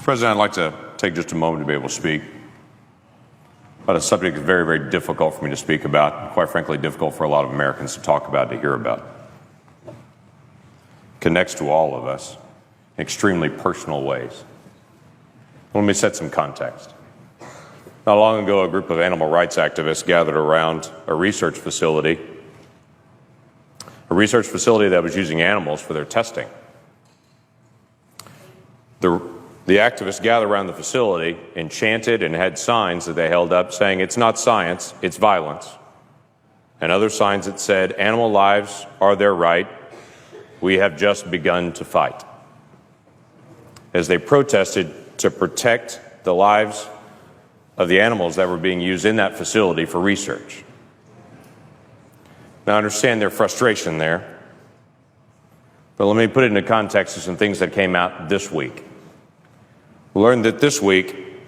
Mr. President, I'd like to take just a moment to be able to speak about a subject that's very, very difficult for me to speak about, and quite frankly, difficult for a lot of Americans to talk about, to hear about. It connects to all of us in extremely personal ways. Let me set some context. Not long ago, a group of animal rights activists gathered around a research facility that was using animals for their testing. The activists gathered around the facility and chanted and had signs that they held up saying, "It's not science, it's violence." And other signs that said, "Animal lives are their right. We have just begun to fight." As they protested to protect the lives of the animals that were being used in that facility for research. Now, I understand their frustration there, but let me put it into context of some things that came out this week. We learned that this week, an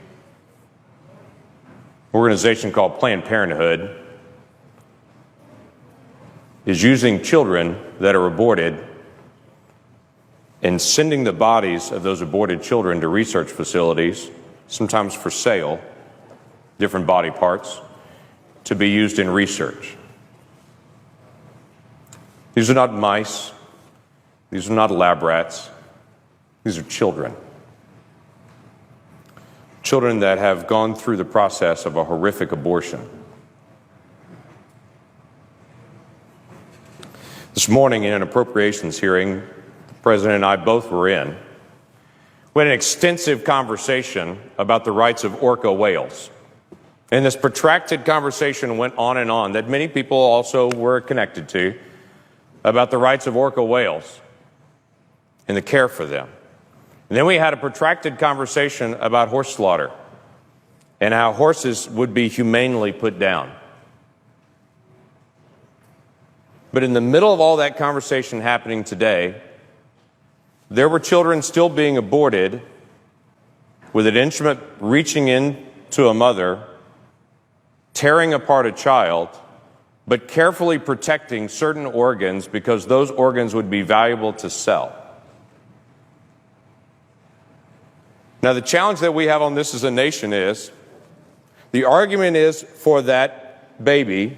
organization called Planned Parenthood is using children that are aborted and sending the bodies of those aborted children to research facilities, sometimes for sale, different body parts, to be used in research. These are not mice. These are not lab rats. These are children. Children that have gone through the process of a horrific abortion. This morning in an appropriations hearing, the President and I both were in, we had an extensive conversation about the rights of orca whales. And this protracted conversation went on and on that many people also were connected to about the rights of orca whales and the care for them. And then we had a protracted conversation about horse slaughter and how horses would be humanely put down. But in the middle of all that conversation happening today, there were children still being aborted with an instrument reaching into a mother, tearing apart a child, but carefully protecting certain organs because those organs would be valuable to sell. Now, the challenge that we have on this as a nation is, the argument is for that baby,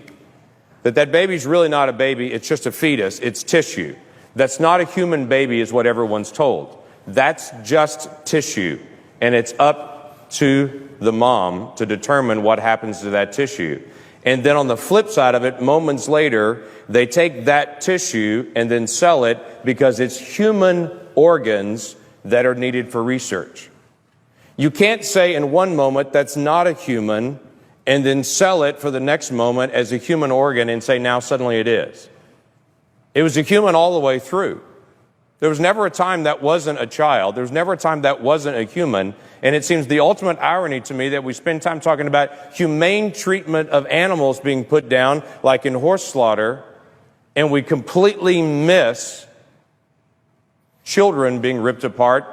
that baby's really not a baby, it's just a fetus, it's tissue. That's not a human baby is what everyone's told. That's just tissue, and it's up to the mom to determine what happens to that tissue. And then on the flip side of it, moments later, they take that tissue and then sell it because it's human organs that are needed for research. You can't say in one moment that's not a human and then sell it for the next moment as a human organ and say now suddenly it is. It was a human all the way through. There was never a time that wasn't a child. There was never a time that wasn't a human. And it seems the ultimate irony to me that we spend time talking about humane treatment of animals being put down, like in horse slaughter, and we completely miss children being ripped apart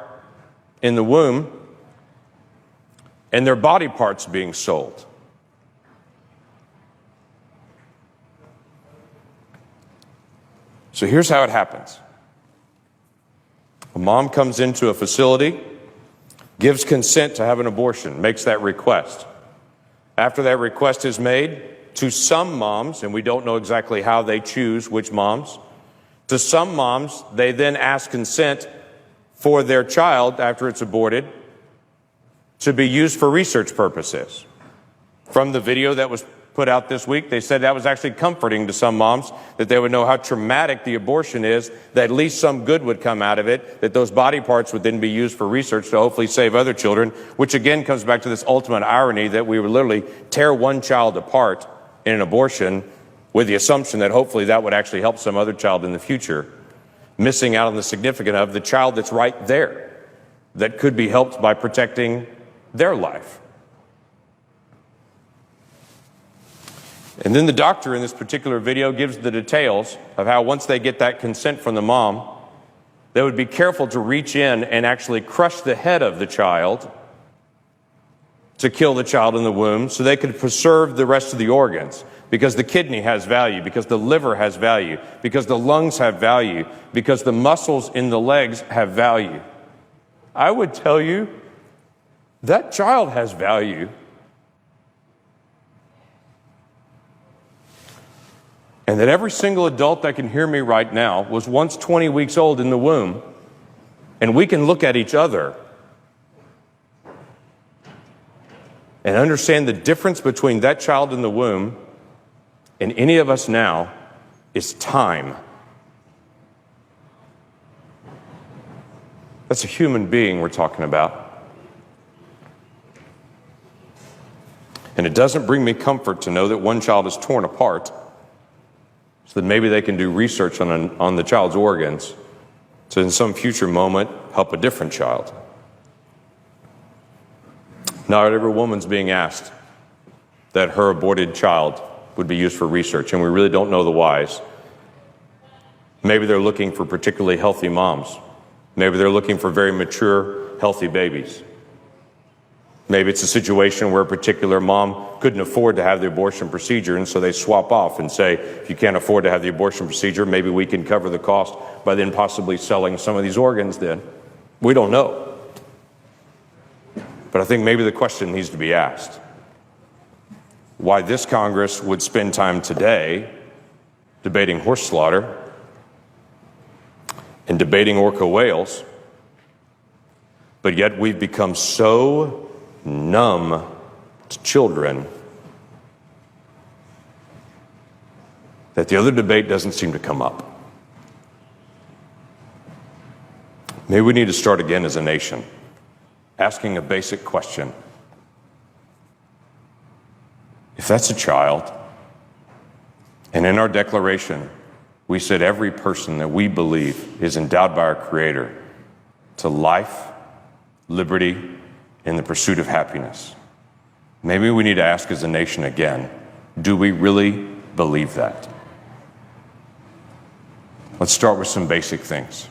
in the womb and their body parts being sold. So here's how it happens. A mom comes into a facility, gives consent to have an abortion, makes that request. After that request is made, to some moms, and we don't know exactly how they choose which moms, to some moms, they then ask consent for their child after it's aborted to be used for research purposes. From the video that was put out this week, they said that was actually comforting to some moms, that they would know how traumatic the abortion is, that at least some good would come out of it, that those body parts would then be used for research to hopefully save other children, which again comes back to this ultimate irony that we would literally tear one child apart in an abortion with the assumption that hopefully that would actually help some other child in the future, missing out on the significance of the child that's right there that could be helped by protecting their life. And then the doctor in this particular video gives the details of how once they get that consent from the mom, they would be careful to reach in and actually crush the head of the child to kill the child in the womb so they could preserve the rest of the organs, because the kidney has value, because the liver has value, because the lungs have value, because the muscles in the legs have value. I would tell you that child has value. And that every single adult that can hear me right now was once 20 weeks old in the womb, and we can look at each other and understand the difference between that child in the womb and any of us now is time. That's a human being we're talking about. And it doesn't bring me comfort to know that one child is torn apart, so that maybe they can do research on the child's organs to in some future moment help a different child. Not every woman's being asked that her aborted child would be used for research, and we really don't know the whys. Maybe they're looking for particularly healthy moms. Maybe they're looking for very mature, healthy babies. Maybe it's a situation where a particular mom couldn't afford to have the abortion procedure, and so they swap off and say, if you can't afford to have the abortion procedure, maybe we can cover the cost by then possibly selling some of these organs then. We don't know. But I think maybe the question needs to be asked. Why this Congress would spend time today debating horse slaughter and debating orca whales, but yet we've become so numb to children that the other debate doesn't seem to come up. Maybe we need to start again as a nation, asking a basic question. If that's a child, and in our declaration, we said every person that we believe is endowed by our Creator to life, liberty, and the pursuit of happiness. Maybe we need to ask as a nation again, do we really believe that? Let's start with some basic things.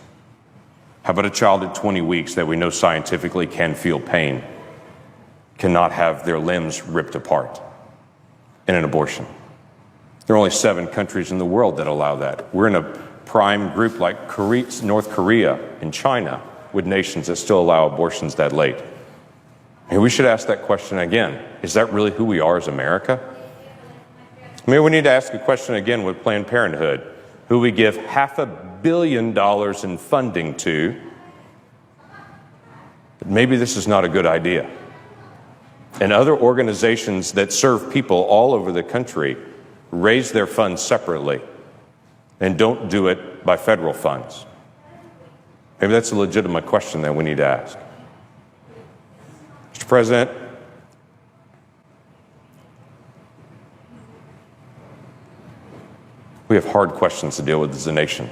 How about a child at 20 weeks that we know scientifically can feel pain, cannot have their limbs ripped apart in an abortion? There are only 7 countries in the world that allow that. We're in a prime group like North Korea and China with nations that still allow abortions that late. And we should ask that question again. Is that really who we are as America? Maybe we need to ask a question again with Planned Parenthood, who we give $500 million in funding to. But maybe this is not a good idea. And other organizations that serve people all over the country raise their funds separately and don't do it by federal funds. Maybe that's a legitimate question that we need to ask. Mr. President, we have hard questions to deal with as a nation.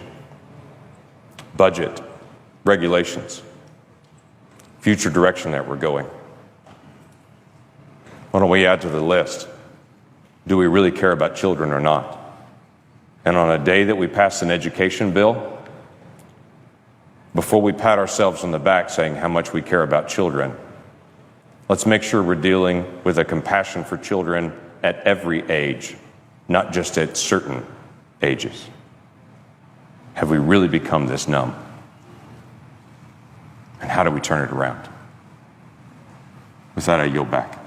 Budget, regulations, future direction that we're going. Why don't we add to the list? Do we really care about children or not? And on a day that we pass an education bill, before we pat ourselves on the back saying how much we care about children, let's make sure we're dealing with a compassion for children at every age, not just at certain ages. Have we really become this numb? And how do we turn it around? With that, I yield back.